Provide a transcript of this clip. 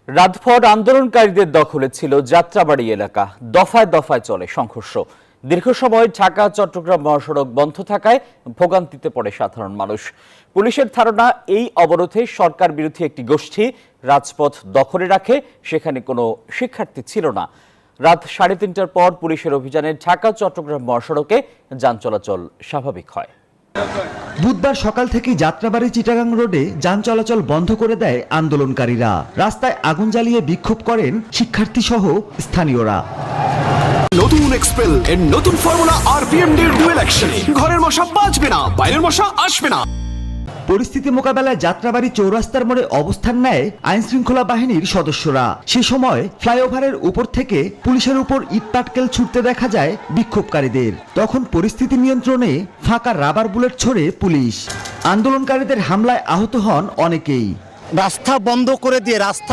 রাতভর আন্দোলনকারীদের দখলে ছিল যাত্রাবাড়ি এলাকা। দফায় দফায় চলে সংঘর্ষ। দীর্ঘ সময় ঢাকা চট্টগ্রাম মহাসড়ক বন্ধ থাকায় ভোগান্তিতে পড়ে সাধারণ মানুষ। পুলিশের ধারণা, এই অবরোধে সরকার বিরোধী একটি গোষ্ঠী রাজপথ দখলে রাখে। সেখানে কোনো শিক্ষার্থী ছিল না। রাত 3:30টার পর পুলিশের অভিযানে ঢাকা চট্টগ্রাম মহাসড়কে যান চলাচল স্বাভাবিক হয়। বুধবার সকাল থেকে যাত্রাবাড়ি চিটাগাং রোডে যান চলাচল বন্ধ করে দেয় আন্দোলনকারীরা। রাস্তায় আগুন জ্বালিয়ে বিক্ষোভ করেন শিক্ষার্থী সহ স্থানীয়রা। নতুন এক্সপেল এর নতুন ফর্মুলা আরপিএম এর ডুয়েল অ্যাকশনে ঘরের মশা বাঁচবে না, বাইরের মশা আসবে না। পরিস্থিতি মোকাবেলায় যাত্রাবাড়ি চৌরাস্তার মোড়ে অবস্থান নেয় আইন শৃঙ্খলা বাহিনীর সদস্যরা। সে সময় ফ্লাইওভারের উপর থেকে পুলিশের উপর ইট পাটকেল ছুটতে দেখা যায় বিক্ষোভকারীদের। তখন পরিস্থিতি নিয়ন্ত্রণে ফাঁকা রাবার বুলেট ছোড়ে পুলিশ। আন্দোলনকারীদের হামলায় আহত হন অনেকেই। রাস্তা বন্ধ করে দিয়ে রাস্তা